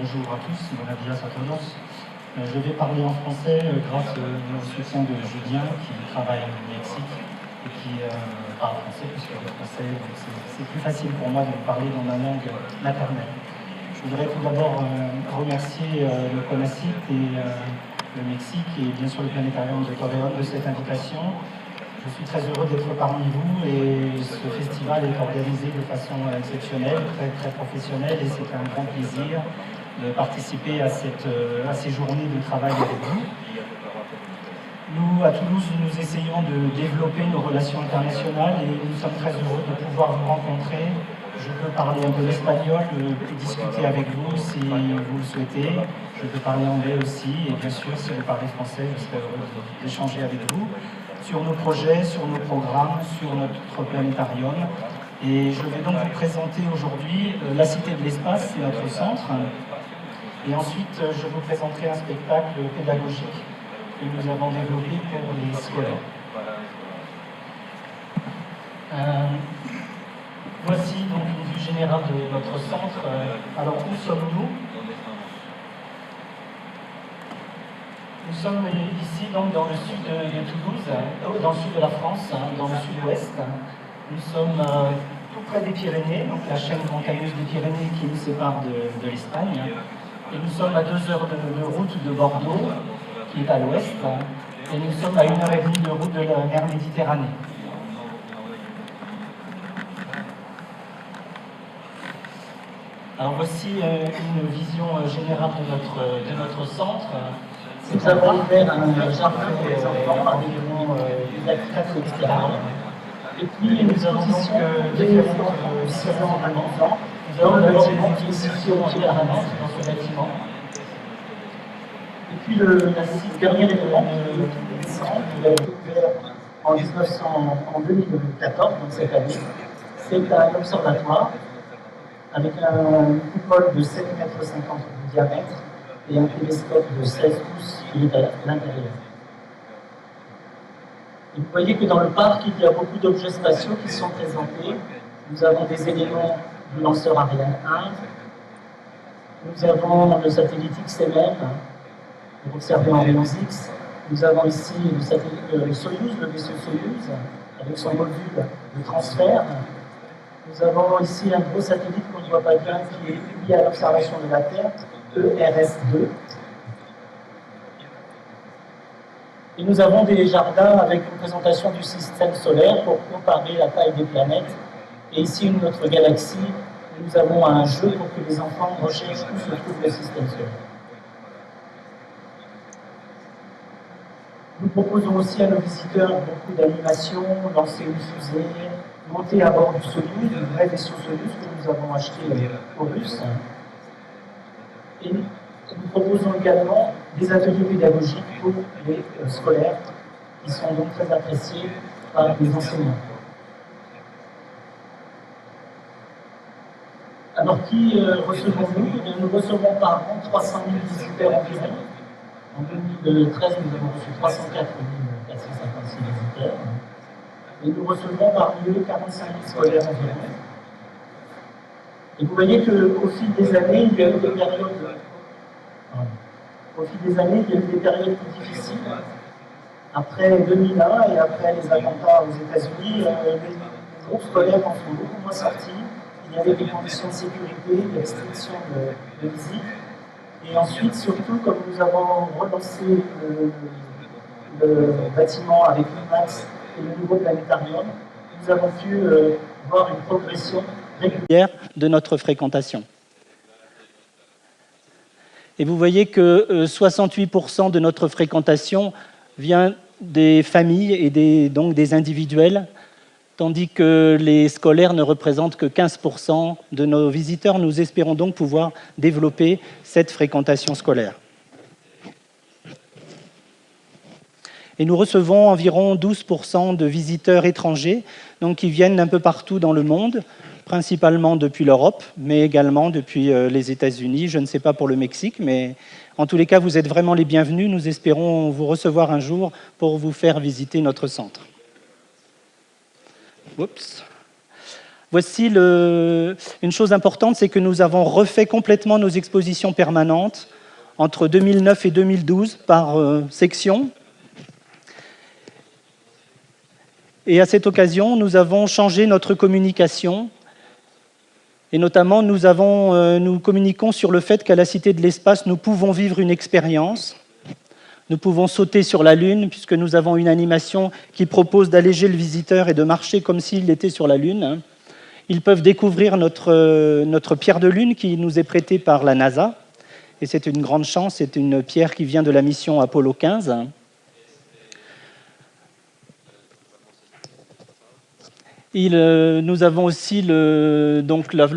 bonjour à tous, buenos días a todos. Je vais parler en français grâce au soutien de Julien qui travaille au Mexique et qui parle français, puisque le français, c'est plus facile pour moi de parler dans ma langue maternelle. Je voudrais tout d'abord remercier le CONACYT et le Mexique et bien sûr le planétarium de Torreón de cette invitation. Je suis très heureux d'être parmi vous et ce festival est organisé de façon exceptionnelle, très professionnelle, et c'est un grand plaisir de participer à ces journées de travail avec vous. Nous, à Toulouse, nous essayons de développer nos relations internationales et nous sommes très heureux de pouvoir vous rencontrer. Je peux parler un peu l'espagnol et discuter avec vous si vous le souhaitez. Je peux parler anglais aussi et bien sûr, si vous parlez français, je serai heureux d'échanger avec vous sur nos projets, sur nos programmes, sur notre planétarium. Et je vais donc vous présenter aujourd'hui la Cité de l'Espace, c'est notre centre. Et ensuite, je vous présenterai un spectacle pédagogique que nous avons développé pour les scolaires. Voici donc une vue générale de notre centre. Alors, où sommes-nous? Nous sommes ici donc dans le sud de Toulouse, dans le sud de la France, dans le sud-ouest. Nous sommes tout près des Pyrénées, donc la chaîne montagneuse des Pyrénées qui nous sépare de l'Espagne. Et nous sommes à 2 heures de route de Bordeaux, qui est à l'ouest, et nous sommes à 1h30 de route de la mer Méditerranée. Alors voici une vision générale de notre centre. Nous avons ouvert un jardin pour les enfants, un élément didactique, etc. Et puis nous avons donc différents bâtiments. Nous avons le bâtiment qui est situé au pied de la Ramance, dans ce bâtiment. Et puis le dernier élément du centre, qui a été ouvert en 2014, donc cette année, c'est un observatoire avec un coupole de 7,50 m de diamètre et un télescope de 16 pouces qui est à l'intérieur. Et vous voyez que dans le parc, il y a beaucoup d'objets spatiaux qui sont présentés. Nous avons des éléments du lanceur Ariane 1. Nous avons le satellite XMM pour observer en rayons X. Nous avons ici le satellite Soyuz, le vaisseau Soyuz, avec son module de transfert. Nous avons ici un gros satellite qu'on ne voit pas bien, qui est lié à l'observation de la Terre, ERS-2. Et nous avons des jardins avec une présentation du système solaire pour comparer la taille des planètes. Et ici, une autre galaxie, nous avons un jeu pour que les enfants recherchent où se trouve le système solaire. Nous proposons aussi à nos visiteurs beaucoup d'animations, lancer une fusée, monter à bord du Soyuz, le vrai vaisseau Soyuz que nous avons acheté aux Russes. Et nous proposons également des ateliers pédagogiques pour les scolaires, qui sont donc très appréciés par les enseignants. Alors, qui recevons-nous? Nous recevons par an 300 000 visiteurs environ. En 2013, nous avons reçu 304 456 visiteurs. Et nous recevons parmi eux 45 000 scolaires environ. Et vous voyez qu'au fil des années, il y a eu des périodes. Au fil des années, il y a eu des périodes plus difficiles. Après 2001 et après les attentats aux États-Unis, les groupes scolaires en sont beaucoup moins sortis. Il y avait des conditions de sécurité, des restrictions de visite. Et ensuite, surtout, comme nous avons relancé le bâtiment avec l'IMAX et le nouveau planétarium, nous avons pu voir une progression régulière de notre fréquentation. Et vous voyez que 68% de notre fréquentation vient des familles et donc des individuels, tandis que les scolaires ne représentent que 15% de nos visiteurs. Nous espérons donc pouvoir développer cette fréquentation scolaire. Et nous recevons environ 12% de visiteurs étrangers, donc qui viennent d'un peu partout dans le monde, principalement depuis l'Europe, mais également depuis les États-Unis. Je ne sais pas pour le Mexique, mais en tous les cas, vous êtes vraiment les bienvenus. Nous espérons vous recevoir un jour pour vous faire visiter notre centre. Oups. Voici une chose importante, c'est que nous avons refait complètement nos expositions permanentes entre 2009 et 2012 par section. Et à cette occasion, nous avons changé notre communication. Et notamment, nous communiquons sur le fait qu'à la Cité de l'Espace, nous pouvons vivre une expérience. Nous pouvons sauter sur la Lune, puisque nous avons une animation qui propose d'alléger le visiteur et de marcher comme s'il était sur la Lune. Ils peuvent découvrir notre pierre de Lune qui nous est prêtée par la NASA. Et c'est une grande chance, c'est une pierre qui vient de la mission Apollo 15. Nous avons aussi le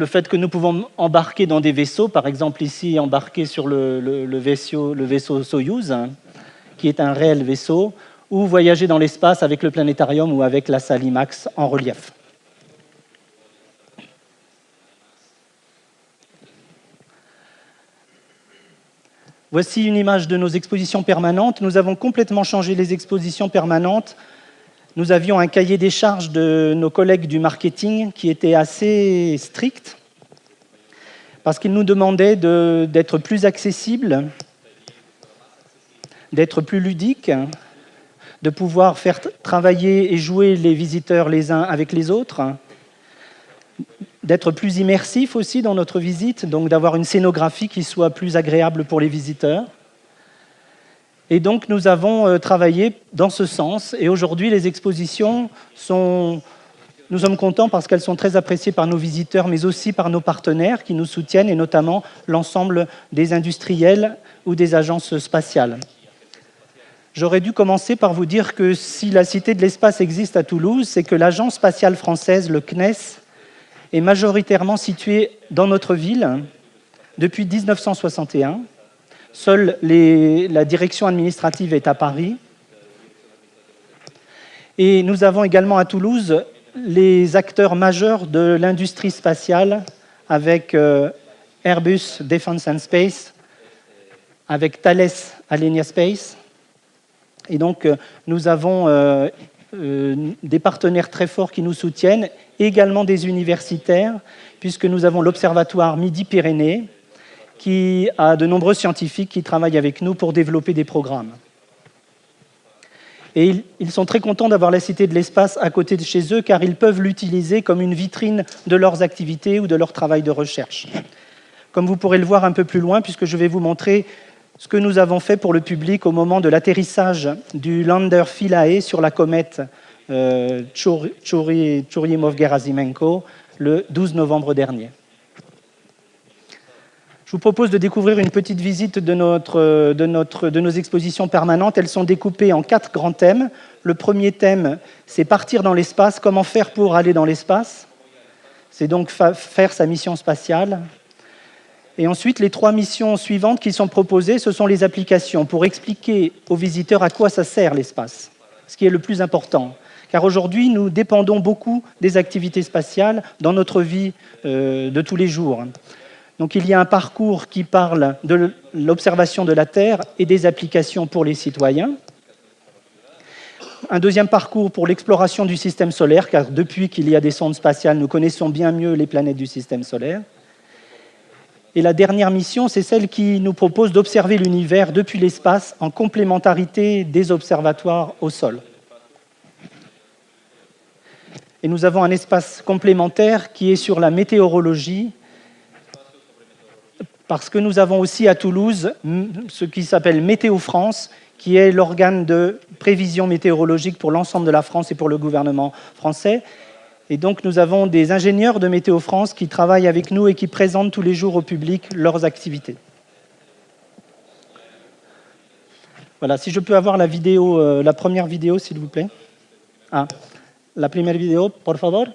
fait que nous pouvons embarquer dans des vaisseaux, par exemple ici embarquer sur le vaisseau Soyouz, qui est un réel vaisseau, ou voyager dans l'espace avec le planétarium ou avec la salle IMAX en relief. Voici une image de nos expositions permanentes. Nous avons complètement changé les expositions permanentes. Nous avions un cahier des charges de nos collègues du marketing qui était assez strict parce qu'ils nous demandaient d'être plus accessibles, d'être plus ludiques, de pouvoir faire travailler et jouer les visiteurs les uns avec les autres, d'être plus immersifs aussi dans notre visite, donc d'avoir une scénographie qui soit plus agréable pour les visiteurs. Et donc, nous avons travaillé dans ce sens. Et aujourd'hui, les expositions nous sommes contents parce qu'elles sont très appréciées par nos visiteurs, mais aussi par nos partenaires qui nous soutiennent, et notamment l'ensemble des industriels ou des agences spatiales. J'aurais dû commencer par vous dire que si la Cité de l'Espace existe à Toulouse, c'est que l'Agence spatiale française, le CNES, est majoritairement située dans notre ville depuis 1961. Seule la direction administrative est à Paris. Et nous avons également à Toulouse les acteurs majeurs de l'industrie spatiale avec Airbus Defence and Space, avec Thales Alenia Space. Et donc, nous avons des partenaires très forts qui nous soutiennent, et également des universitaires, puisque nous avons l'Observatoire Midi-Pyrénées, qui a de nombreux scientifiques qui travaillent avec nous pour développer des programmes. Et ils sont très contents d'avoir la Cité de l'Espace à côté de chez eux, car ils peuvent l'utiliser comme une vitrine de leurs activités ou de leur travail de recherche. Comme vous pourrez le voir un peu plus loin, puisque je vais vous montrer ce que nous avons fait pour le public au moment de l'atterrissage du lander Philae sur la comète Churyumov-Gerasimenko le 12 novembre dernier. Je vous propose de découvrir une petite visite de nos expositions permanentes. Elles sont découpées en 4 grands thèmes. Le premier thème, c'est partir dans l'espace. Comment faire pour aller dans l'espace? C'est donc faire sa mission spatiale. Et ensuite, les 3 missions suivantes qui sont proposées, ce sont les applications pour expliquer aux visiteurs à quoi ça sert l'espace, ce qui est le plus important. Car aujourd'hui, nous dépendons beaucoup des activités spatiales dans notre vie de tous les jours. Donc il y a un parcours qui parle de l'observation de la Terre et des applications pour les citoyens. Un deuxième parcours pour l'exploration du système solaire, car depuis qu'il y a des sondes spatiales, nous connaissons bien mieux les planètes du système solaire. Et la dernière mission, c'est celle qui nous propose d'observer l'univers depuis l'espace en complémentarité des observatoires au sol. Et nous avons un espace complémentaire qui est sur la météorologie, parce que nous avons aussi à Toulouse ce qui s'appelle Météo France, qui est l'organe de prévision météorologique pour l'ensemble de la France et pour le gouvernement français. Et donc nous avons des ingénieurs de Météo France qui travaillent avec nous et qui présentent tous les jours au public leurs activités. Voilà, si je peux avoir la vidéo, la première vidéo, s'il vous plaît. Ah, la première vidéo, por favor.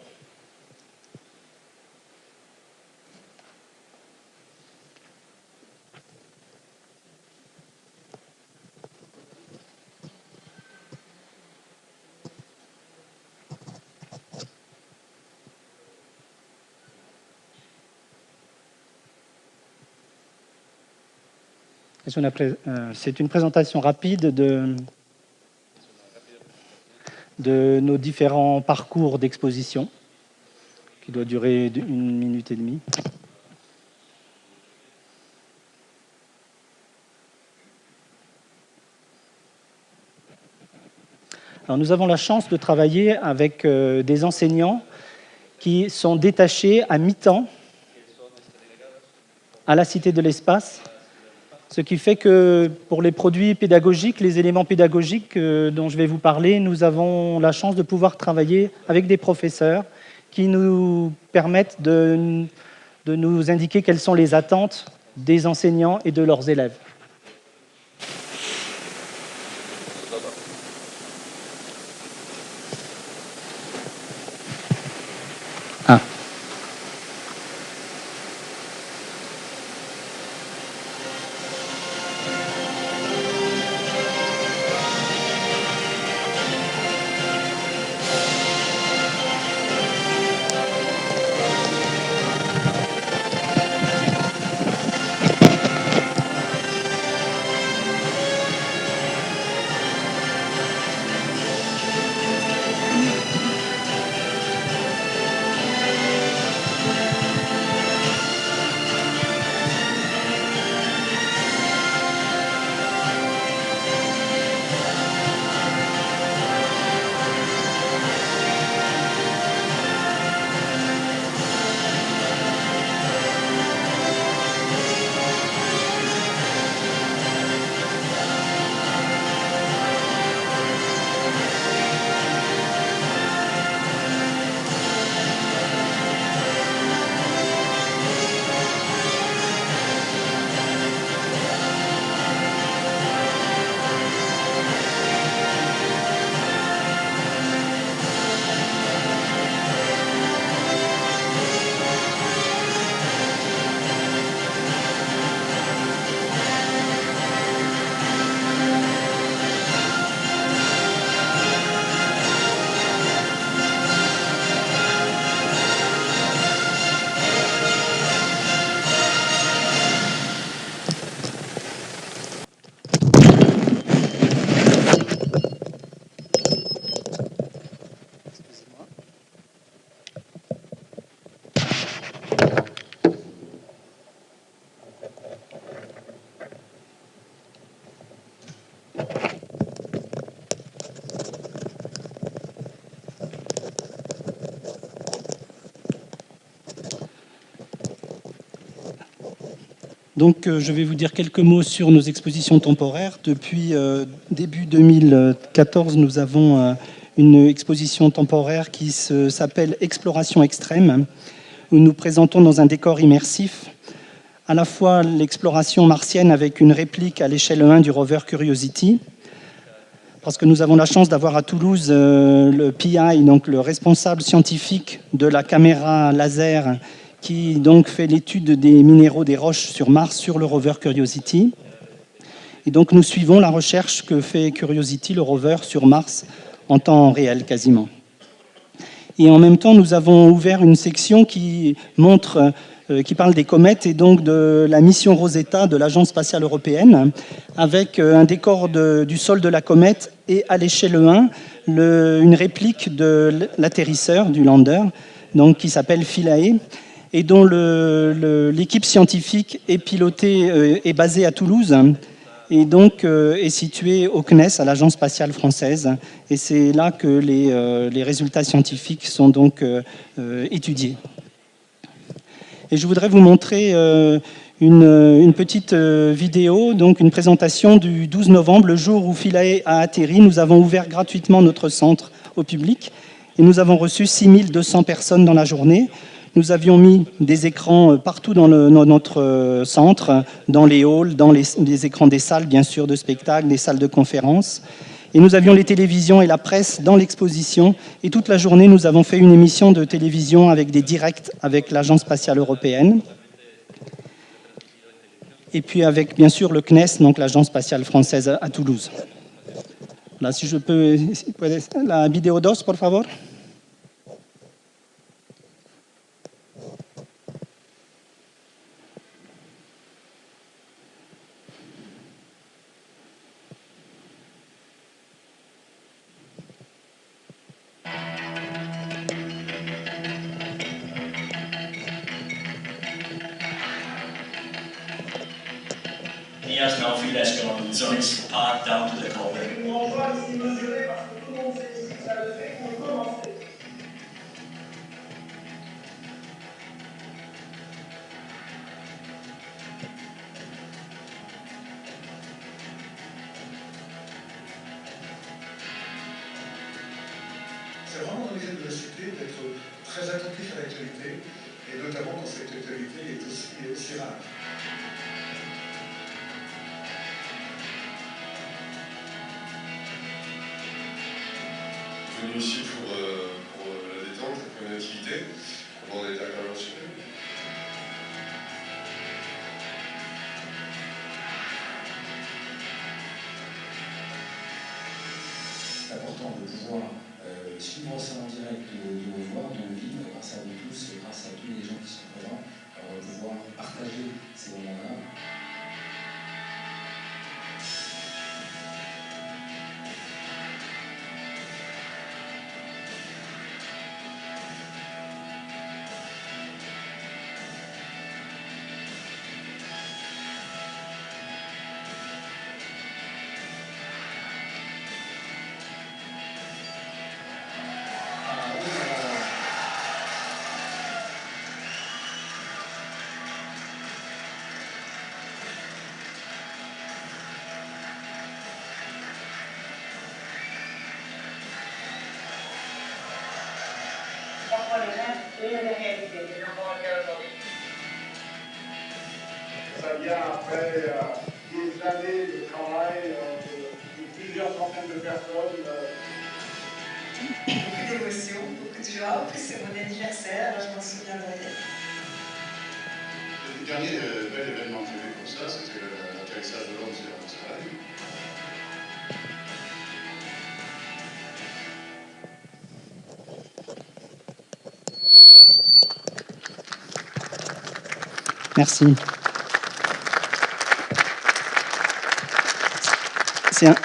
C'est une présentation rapide de nos différents parcours d'exposition qui doit durer 1 minute et demie. Alors, nous avons la chance de travailler avec des enseignants qui sont détachés à mi-temps à la Cité de l'Espace, ce qui fait que pour les produits pédagogiques, les éléments pédagogiques dont je vais vous parler, nous avons la chance de pouvoir travailler avec des professeurs qui nous permettent de nous indiquer quelles sont les attentes des enseignants et de leurs élèves. Ah. Donc, je vais vous dire quelques mots sur nos expositions temporaires. Depuis début 2014, nous avons une exposition temporaire qui s'appelle Exploration extrême, où nous présentons dans un décor immersif à la fois l'exploration martienne avec une réplique à l'échelle 1 du rover Curiosity, parce que nous avons la chance d'avoir à Toulouse le PI, donc le responsable scientifique de la caméra laser, qui donc fait l'étude des minéraux des roches sur Mars sur le rover Curiosity. Et donc nous suivons la recherche que fait Curiosity, le rover, sur Mars en temps réel quasiment. Et en même temps, nous avons ouvert une section qui montre, qui parle des comètes et donc de la mission Rosetta de l'Agence spatiale européenne, avec un décor du sol de la comète et à l'échelle 1, une réplique de l'atterrisseur, du lander, donc, qui s'appelle Philae, et dont l'équipe scientifique est pilotée, est basée à Toulouse, et donc est située au CNES, à l'Agence spatiale française. Et c'est là que les résultats scientifiques sont donc étudiés. Et je voudrais vous montrer une petite vidéo, donc une présentation du 12 novembre, le jour où Philae a atterri. Nous avons ouvert gratuitement notre centre au public et nous avons reçu 6200 personnes dans la journée. Nous avions mis des écrans partout dans notre centre, dans les halls, dans les écrans des salles, bien sûr, de spectacle, des salles de conférence. Et nous avions les télévisions et la presse dans l'exposition. Et toute la journée, nous avons fait une émission de télévision avec des directs avec l'Agence spatiale européenne. Et puis avec, bien sûr, le CNES, donc l'Agence spatiale française à Toulouse. Là, si je peux... La vidéo 2, por favor. n'y a maintenant vu les zones pas down to the culvert. On doit s'y mesurer parce que tout le monde sait ici que ça le fait qu'on commencer. C'est vraiment dans l'idée de la cité d'être très attentif à l'actualité, et notamment quand cette actualité est aussi rare. Venu ici pour la détente, pour une activité, on est à Carlos. C'est important de pouvoir suivre ça en direct de nos voix, de nos vies, grâce à vous tous, grâce à tous les gens qui sont présents, de pouvoir partager ces moments-là. Ça vient après des années de travail de plusieurs centaines de personnes. Beaucoup d'émotions, beaucoup de joie. En plus, c'est mon anniversaire, alors je m'en souviendrai. Le dernier bel événement que j'ai vu comme ça, c'était l'atterrissage de l'homme sur le soleil. Merci.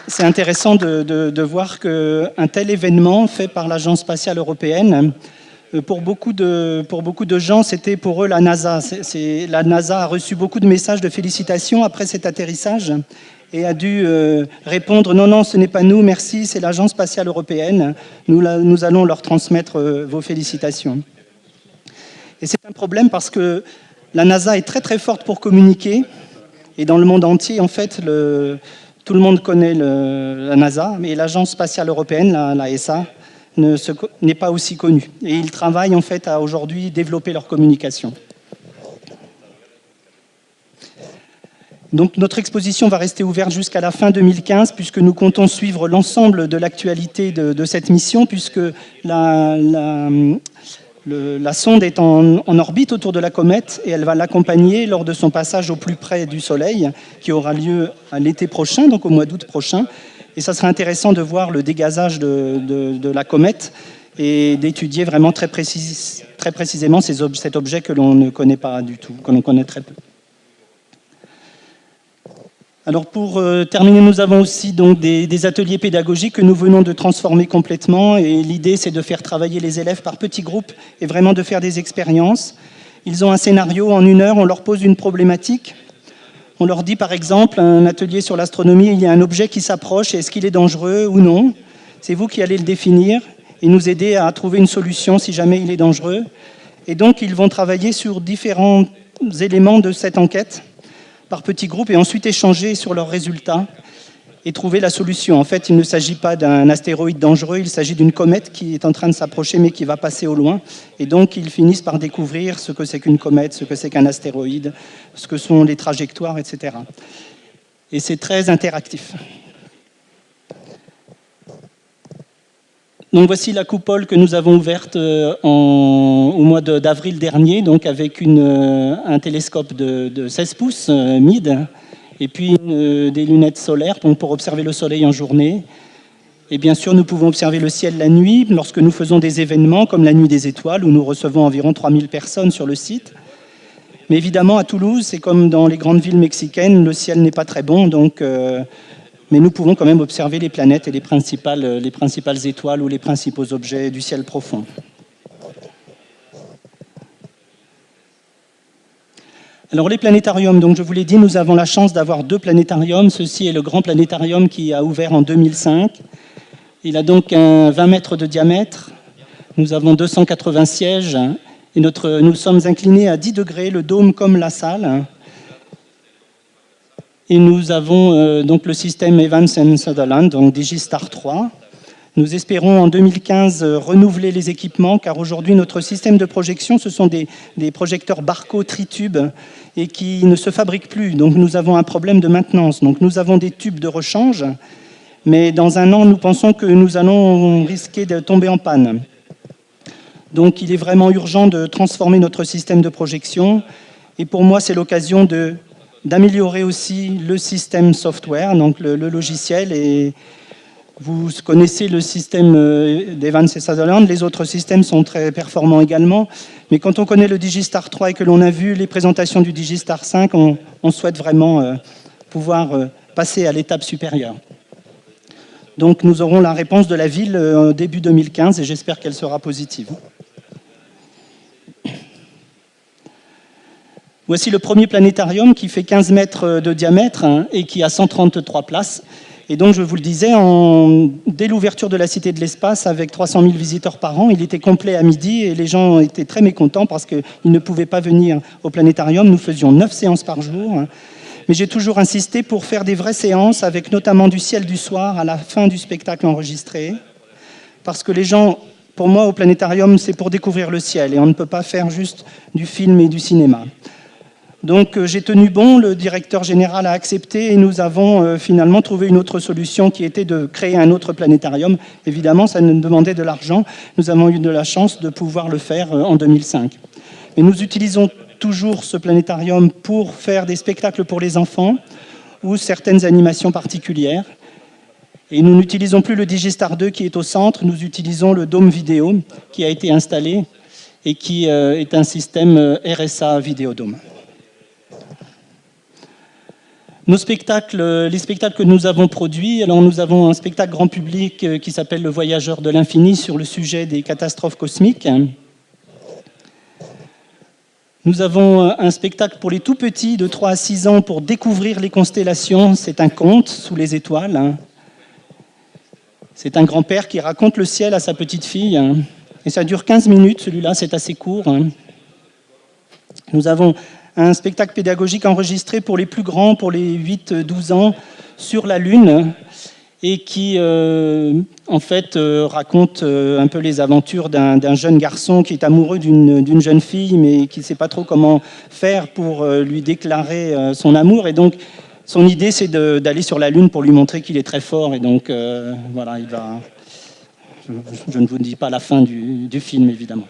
C'est intéressant de voir qu'un tel événement fait par l'Agence spatiale européenne, pour beaucoup de gens, c'était pour eux la NASA. La NASA a reçu beaucoup de messages de félicitations après cet atterrissage et a dû répondre « Non, non, ce n'est pas nous, merci, c'est l'Agence spatiale européenne. Nous allons leur transmettre vos félicitations. » Et c'est un problème parce que la NASA est très très forte pour communiquer, et dans le monde entier, en fait, tout le monde connaît la NASA, mais l'Agence spatiale européenne, la ESA, n'est pas aussi connue. Et ils travaillent en fait à aujourd'hui développer leur communication. Donc notre exposition va rester ouverte jusqu'à la fin 2015, puisque nous comptons suivre l'ensemble de l'actualité de cette mission, puisque la sonde est en orbite autour de la comète et elle va l'accompagner lors de son passage au plus près du Soleil, qui aura lieu à l'été prochain, donc au mois d'août prochain. Et ça sera intéressant de voir le dégazage de la comète et d'étudier vraiment très précisément cet objet que l'on ne connaît pas du tout, que l'on connaît très peu. Alors pour terminer, nous avons aussi donc des ateliers pédagogiques que nous venons de transformer complètement, et l'idée c'est de faire travailler les élèves par petits groupes et vraiment de faire des expériences. Ils ont un scénario en 1 heure, on leur pose une problématique. On leur dit par exemple, un atelier sur l'astronomie, il y a un objet qui s'approche, est-ce qu'il est dangereux ou non? C'est vous qui allez le définir et nous aider à trouver une solution si jamais il est dangereux. Et donc ils vont travailler sur différents éléments de cette enquête par petits groupes et ensuite échanger sur leurs résultats et trouver la solution. En fait, il ne s'agit pas d'un astéroïde dangereux, il s'agit d'une comète qui est en train de s'approcher mais qui va passer au loin. Et donc, ils finissent par découvrir ce que c'est qu'une comète, ce que c'est qu'un astéroïde, ce que sont les trajectoires, etc. Et c'est très interactif. Donc voici la coupole que nous avons ouverte au mois d'avril dernier, donc avec un télescope de 16 pouces MID, et puis des lunettes solaires pour observer le soleil en journée. Et bien sûr, nous pouvons observer le ciel la nuit lorsque nous faisons des événements comme la Nuit des Étoiles, où nous recevons environ 3000 personnes sur le site. Mais évidemment, à Toulouse, c'est comme dans les grandes villes mexicaines, le ciel n'est pas très bon, donc, mais nous pouvons quand même observer les planètes et les principales étoiles ou les principaux objets du ciel profond. Alors les planétariums, donc je vous l'ai dit, nous avons la chance d'avoir 2 planétariums. Ceci est le grand planétarium qui a ouvert en 2005. Il a donc un 20 mètres de diamètre. Nous avons 280 sièges et nous sommes inclinés à 10 degrés, le dôme comme la salle. Et nous avons donc le système Evans & Sutherland, donc Digistar 3. Nous espérons en 2015 renouveler les équipements, car aujourd'hui notre système de projection, ce sont des projecteurs Barco tritubes et qui ne se fabriquent plus. Donc nous avons un problème de maintenance. Donc nous avons des tubes de rechange, mais dans un an, nous pensons que nous allons risquer de tomber en panne. Donc il est vraiment urgent de transformer notre système de projection. Et pour moi, c'est l'occasion d'améliorer aussi le système software, donc le logiciel. Et vous connaissez le système d'Evans et Sutherland, les autres systèmes sont très performants également. Mais quand on connaît le Digistar 3 et que l'on a vu les présentations du Digistar 5, on souhaite vraiment pouvoir passer à l'étape supérieure. Donc nous aurons la réponse de la ville début 2015 et j'espère qu'elle sera positive. Voici le premier planétarium qui fait 15 mètres de diamètre et qui a 133 places. Et donc, je vous le disais, dès l'ouverture de la Cité de l'Espace, avec 300 000 visiteurs par an, il était complet à midi et les gens étaient très mécontents parce qu'ils ne pouvaient pas venir au planétarium. Nous faisions 9 séances par jour. Mais j'ai toujours insisté pour faire des vraies séances, avec notamment du ciel du soir à la fin du spectacle enregistré. Parce que les gens, pour moi, au planétarium, c'est pour découvrir le ciel et on ne peut pas faire juste du film et du cinéma. Donc j'ai tenu bon, le directeur général a accepté et nous avons finalement trouvé une autre solution qui était de créer un autre planétarium. Évidemment, ça nous demandait de l'argent. Nous avons eu de la chance de pouvoir le faire en 2005. Mais nous utilisons toujours ce planétarium pour faire des spectacles pour les enfants ou certaines animations particulières. Et nous n'utilisons plus le Digistar 2 qui est au centre, nous utilisons le dôme vidéo qui a été installé et qui est un système RSA Vidéodôme. Nos spectacles, les spectacles que nous avons produits, alors nous avons un spectacle grand public qui s'appelle Le Voyageur de l'infini sur le sujet des catastrophes cosmiques. Nous avons un spectacle pour les tout petits de 3 à 6 ans pour découvrir les constellations. C'est un conte sous les étoiles. C'est un grand-père qui raconte le ciel à sa petite fille. Et ça dure 15 minutes, celui-là, c'est assez court. Nous avons un spectacle pédagogique enregistré pour les plus grands, pour les 8-12 ans, sur la Lune, et qui, en fait, raconte un peu les aventures d'un jeune garçon qui est amoureux d'une jeune fille, mais qui ne sait pas trop comment faire pour lui déclarer son amour. Et donc, son idée, c'est d'aller sur la Lune pour lui montrer qu'il est très fort. Et donc, voilà, il va... Je ne vous dis pas la fin du film, évidemment.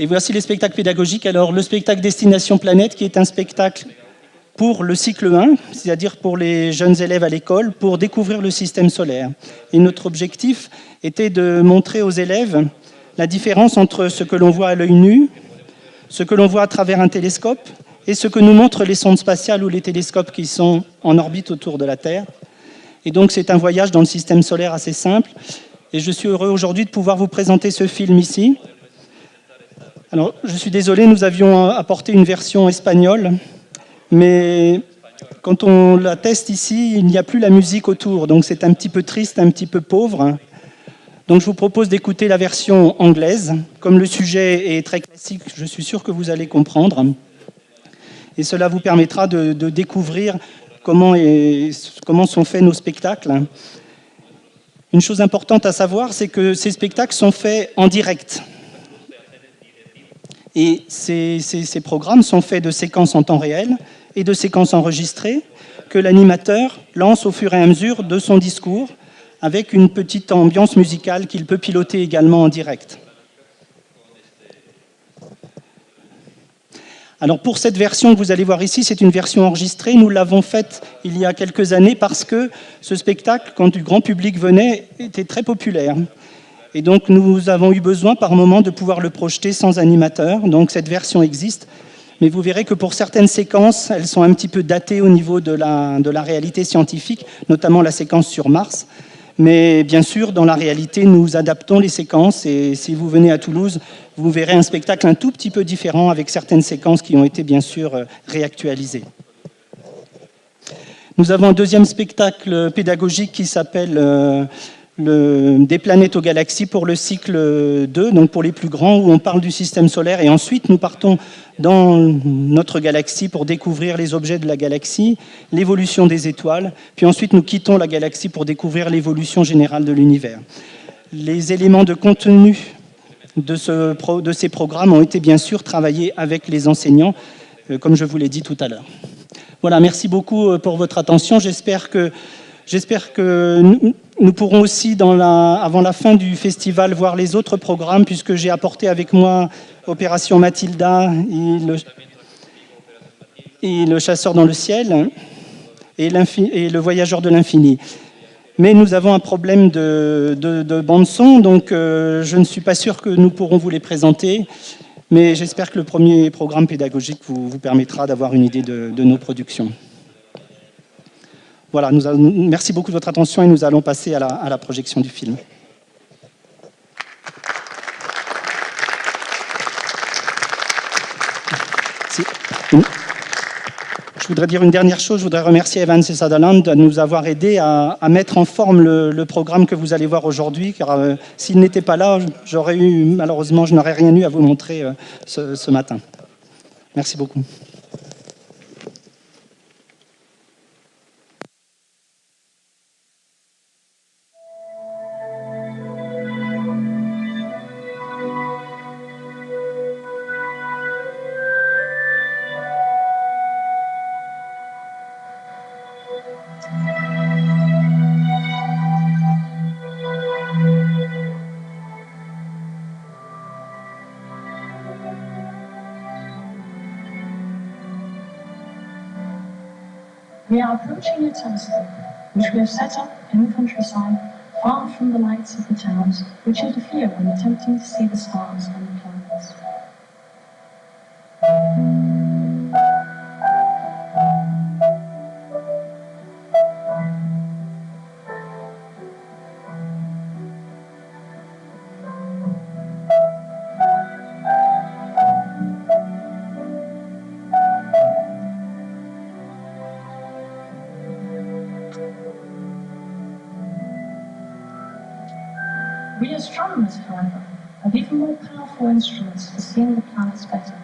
Et voici les spectacles pédagogiques. Alors, le spectacle Destination Planète, qui est un spectacle pour le cycle 1, c'est-à-dire pour les jeunes élèves à l'école, pour découvrir le système solaire. Et notre objectif était de montrer aux élèves la différence entre ce que l'on voit à l'œil nu, ce que l'on voit à travers un télescope, et ce que nous montrent les sondes spatiales ou les télescopes qui sont en orbite autour de la Terre. Et donc, c'est un voyage dans le système solaire assez simple. Et je suis heureux aujourd'hui de pouvoir vous présenter ce film ici. Alors, je suis désolé, nous avions apporté une version espagnole, mais quand on la teste ici, il n'y a plus la musique autour, donc c'est un petit peu triste, un petit peu pauvre. Donc je vous propose d'écouter la version anglaise. Comme le sujet est très classique, je suis sûr que vous allez comprendre. Et cela vous permettra de découvrir comment sont faits nos spectacles. Une chose importante à savoir, c'est que ces spectacles sont faits en direct. Et ces programmes sont faits de séquences en temps réel et de séquences enregistrées que l'animateur lance au fur et à mesure de son discours avec une petite ambiance musicale qu'il peut piloter également en direct. Alors pour cette version que vous allez voir ici, c'est une version enregistrée. Nous l'avons faite il y a quelques années parce que ce spectacle, quand du grand public venait, était très populaire. Et donc nous avons eu besoin par moment de pouvoir le projeter sans animateur. Donc cette version existe. Mais vous verrez que pour certaines séquences, elles sont un petit peu datées au niveau de la réalité scientifique, notamment la séquence sur Mars. Mais bien sûr, dans la réalité, nous adaptons les séquences et si vous venez à Toulouse, vous verrez un spectacle un tout petit peu différent avec certaines séquences qui ont été bien sûr réactualisées. Nous avons un deuxième spectacle pédagogique qui s'appelle Des planètes aux galaxies pour le cycle 2, donc pour les plus grands, où on parle du système solaire et ensuite nous partons dans notre galaxie pour découvrir les objets de la galaxie, l'évolution des étoiles, puis ensuite nous quittons la galaxie pour découvrir l'évolution générale de l'univers. Les éléments de contenu de ces programmes ont été bien sûr travaillés avec les enseignants, comme je vous l'ai dit tout à l'heure. Voilà, merci beaucoup pour votre attention. J'espère que nous pourrons aussi, avant la fin du festival, voir les autres programmes, puisque j'ai apporté avec moi Opération Mathilda et le chasseur dans le ciel et le voyageur de l'infini. Mais nous avons un problème de bande-son, donc je ne suis pas sûr que nous pourrons vous les présenter. Mais j'espère que le premier programme pédagogique vous permettra d'avoir une idée de nos productions. Voilà, merci beaucoup de votre attention et nous allons passer à la projection du film. Je voudrais dire une dernière chose, je voudrais remercier Evans et Sutherland de nous avoir aidés à mettre en forme le programme que vous allez voir aujourd'hui, car s'ils n'étaient pas là, malheureusement, je n'aurais rien eu à vous montrer ce matin. Merci beaucoup. We are approaching a telescope, which we have set up in the countryside, far from the lights of the towns, which interfere when attempting to see the stars and the planets. We astronomers, however, have even more powerful instruments for seeing the planets better,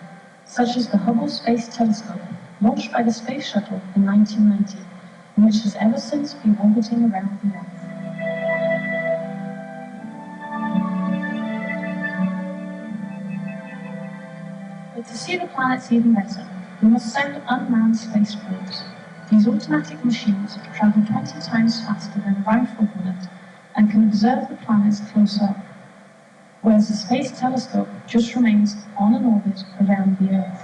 such as the Hubble Space Telescope, launched by the Space Shuttle in 1990, and which has ever since been orbiting around the Earth. But to see the planets even better, we must send unmanned space probes. These automatic machines travel 20 times faster than a rifle bullet and can observe the planets close up, whereas the Space Telescope just remains on an orbit around the Earth.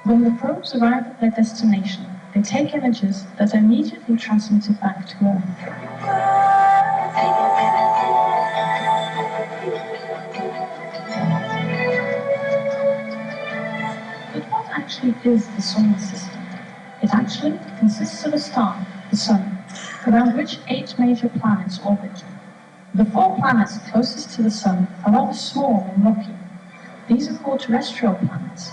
When the probes arrive at their destination, they take images that are immediately transmitted back to Earth. But what actually is the solar system? It actually consists of a star, the Sun, around which 8 major planets orbit. The 4 planets closest to the Sun are rather small and rocky. These are called terrestrial planets.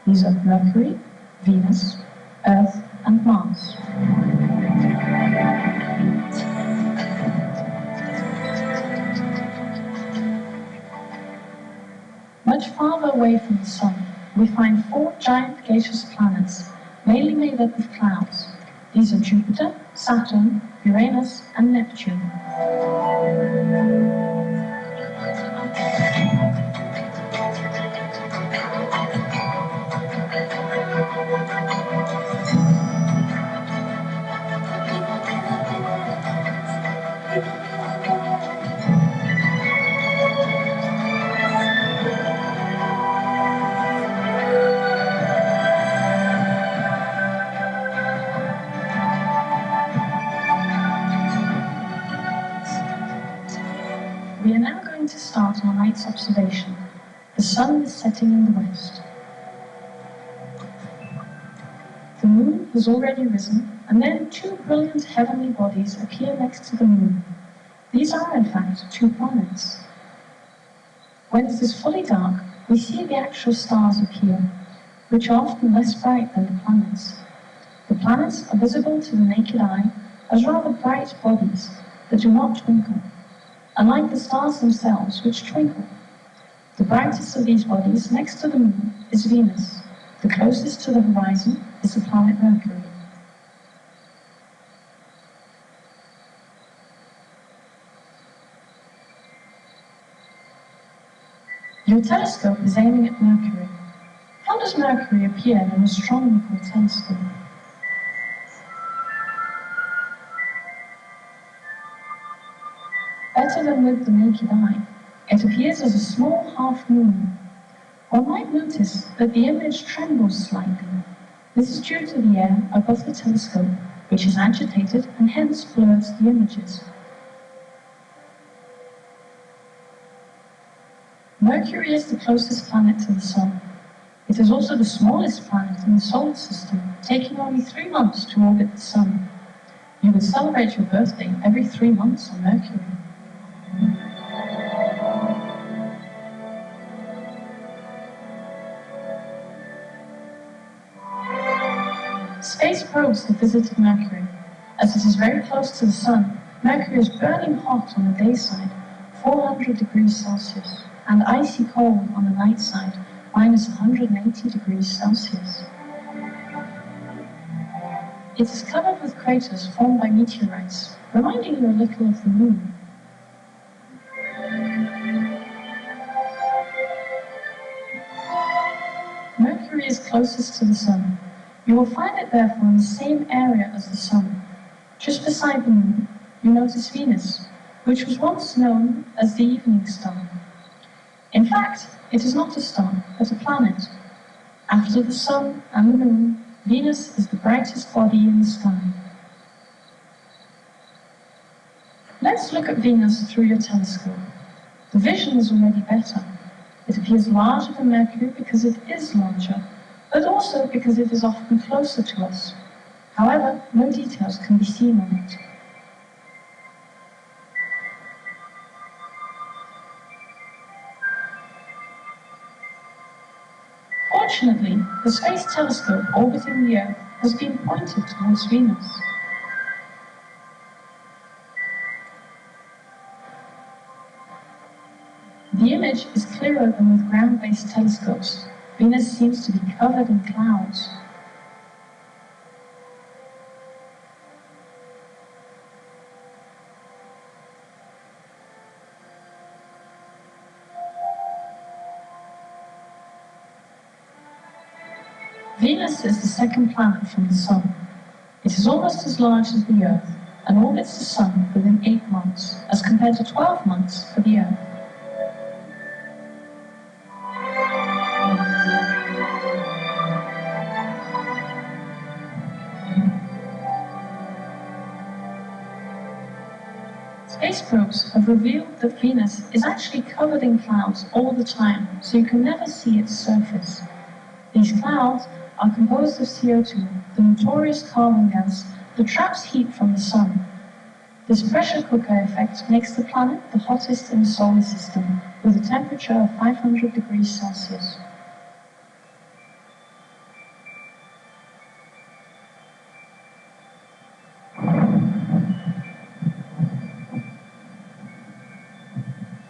These are Mercury, Venus, Earth, and Mars. Much farther away from the Sun, we find 4 giant gaseous planets, mainly made up of clouds. These are Jupiter, Saturn, Uranus, and Neptune. We are now going to start our night's observation. The sun is setting in the west. The moon has already risen, and then two brilliant heavenly bodies appear next to the moon. These are, in fact, two planets. When it is fully dark, we see the actual stars appear, which are often less bright than the planets. The planets are visible to the naked eye as rather bright bodies that do not twinkle, unlike the stars themselves, which twinkle. The brightest of these bodies, next to the moon, is Venus. The closest to the horizon is the planet Mercury. Your telescope is aiming at Mercury. How does Mercury appear in an astronomical telescope? Better than with the naked eye, it appears as a small half-moon. One might notice that the image trembles slightly. This is due to the air above the telescope, which is agitated and hence blurs the images. Mercury is the closest planet to the Sun. It is also the smallest planet in the solar system, taking only 3 months to orbit the Sun. You would celebrate your birthday every 3 months on Mercury. Space probes have visited Mercury. As it is very close to the Sun, Mercury is burning hot on the day side, 400 degrees Celsius, and icy cold on the night side, minus 180 degrees Celsius. It is covered with craters formed by meteorites, reminding you a little of the Moon. Mercury is closest to the Sun. You will find it therefore in the same area as the Sun. Just beside the Moon, you notice Venus, which was once known as the evening star. In fact, it is not a star, but a planet. After the Sun and the Moon, Venus is the brightest body in the sky. Let's look at Venus through your telescope. The vision is already better. It appears larger than Mercury because it is larger, but also because it is often closer to us. However, no details can be seen on it. Fortunately, the Space Telescope orbiting the Earth has been pointed towards Venus. The image is clearer than with ground-based telescopes. Venus seems to be covered in clouds. Venus is the second planet from the Sun. It is almost as large as the Earth and orbits the Sun within 8 months, as compared to 12 months for the Earth. Space probes have revealed that Venus is actually covered in clouds all the time, so you can never see its surface. These clouds are composed of CO2, the notorious carbon gas that traps heat from the Sun. This pressure cooker effect makes the planet the hottest in the solar system, with a temperature of 500 degrees Celsius.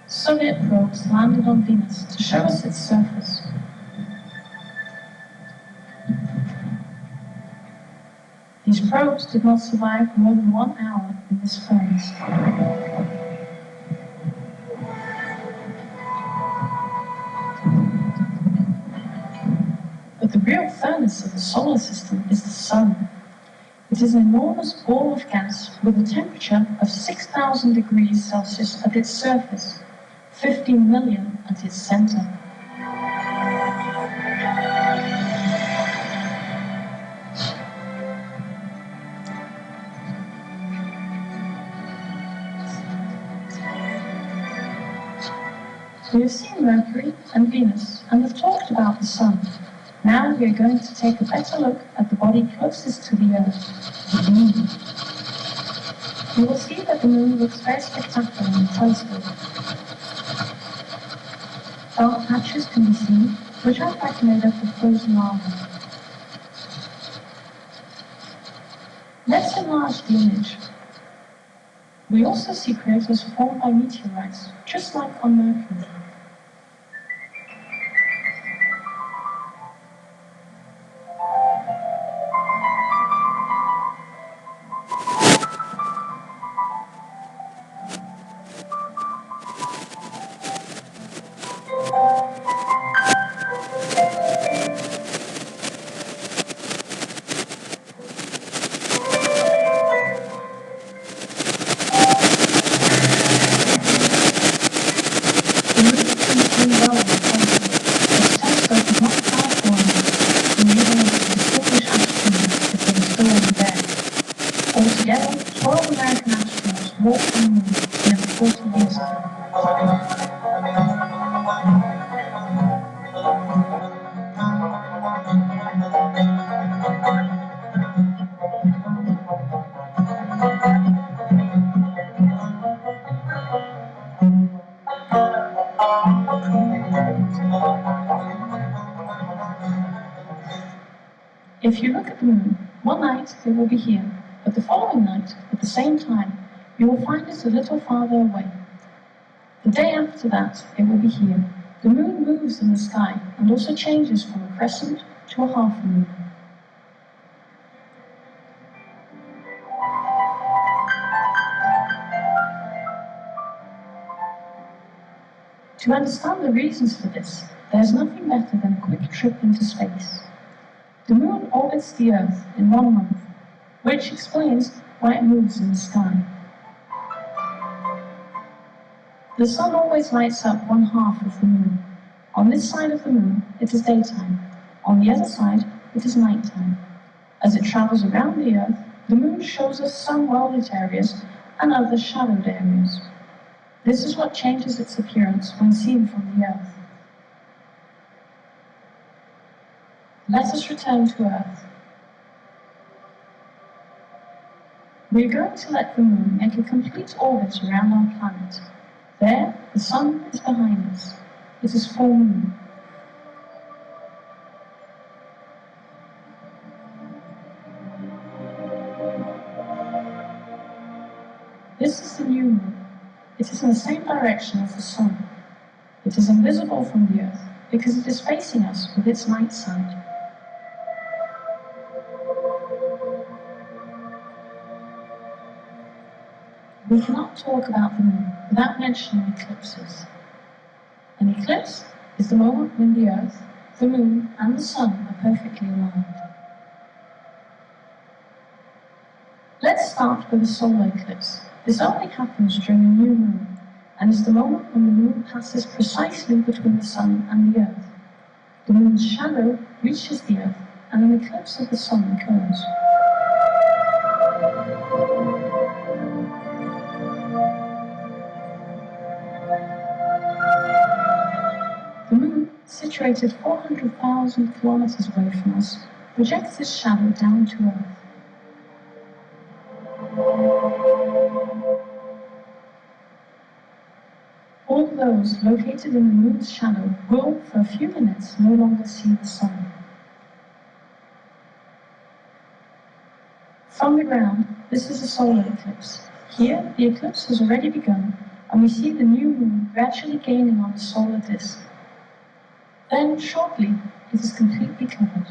Soviet probes landed on Venus to show us its surface. These probes did not survive more than 1 hour in this furnace. But the real furnace of the solar system is the Sun. It is an enormous ball of gas with a temperature of 6,000 degrees Celsius at its surface, 15 million at its center. We have seen Mercury and Venus and have talked about the Sun. Now we are going to take a better look at the body closest to the Earth, the Moon. You will see that the Moon looks very spectacular in the telescope. Dark patches can be seen, which are in fact made up of frozen lava. Let's enlarge the image. We also see craters formed by meteorites, just like on Mercury. Altogether, 12 American astronauts walked on the Moon nearly 40 years ago. If you look at the Moon, one night it will be here, but the following night, at the same time, you will find it a little farther away. The day after that, it will be here. The Moon moves in the sky and also changes from a crescent to a half moon. To understand the reasons for this, there is nothing better than a quick trip into space. The Moon orbits the Earth in 1 month, which explains why it moves in the sky. The Sun always lights up one half of the Moon. On this side of the Moon, it is daytime. On the other side, it is nighttime. As it travels around the Earth, the Moon shows us some well-lit areas and other shadowed areas. This is what changes its appearance when seen from the Earth. Let us return to Earth. We are going to let the Moon make a complete orbit around our planet. There, the Sun is behind us. It is full moon. This is the new Moon. It is in the same direction as the Sun. It is invisible from the Earth because it is facing us with its night side. We cannot talk about the Moon without mentioning eclipses. An eclipse is the moment when the Earth, the Moon, and the Sun are perfectly aligned. Let's start with a solar eclipse. This only happens during a new moon, and is the moment when the Moon passes precisely between the Sun and the Earth. The Moon's shadow reaches the Earth, and an eclipse of the Sun occurs. The Moon, situated 400,000 kilometers away from us, projects its shadow down to Earth. All those located in the Moon's shadow will, for a few minutes, no longer see the Sun. From the ground, this is a solar eclipse. Here, the eclipse has already begun, and we see the new Moon gradually gaining on the solar disk. Then, shortly, it is completely covered.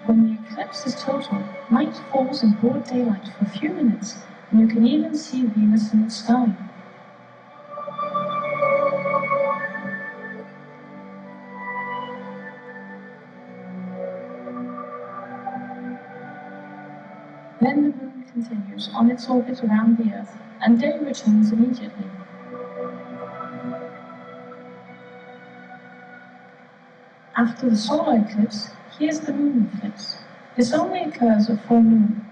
When the eclipse is total, night falls in broad daylight for a few minutes, and you can even see Venus in the sky. Then the Moon continues on its orbit around the Earth, and day returns immediately. After the solar eclipse, here's the moon eclipse. This only occurs at full moon.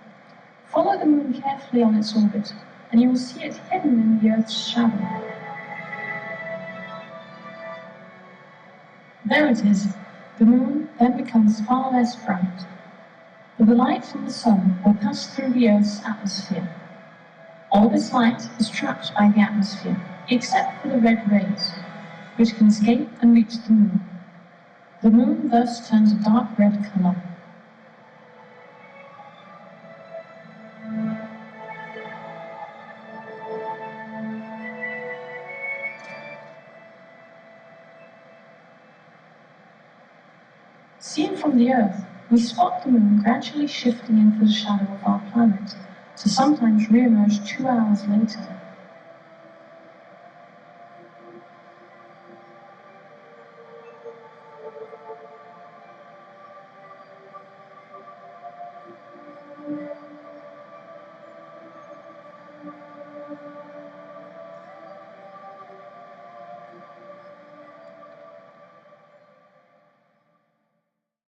Follow the moon carefully on its orbit, and you will see it hidden in the Earth's shadow. There it is. The moon then becomes far less bright, but the light from the sun will pass through the Earth's atmosphere. All this light is trapped by the atmosphere, except for the red rays, which can escape and reach the moon. The moon thus turns a dark red color. Seen from the Earth, we spot the moon gradually shifting into the shadow of our planet, to sometimes re-emerge 2 hours later.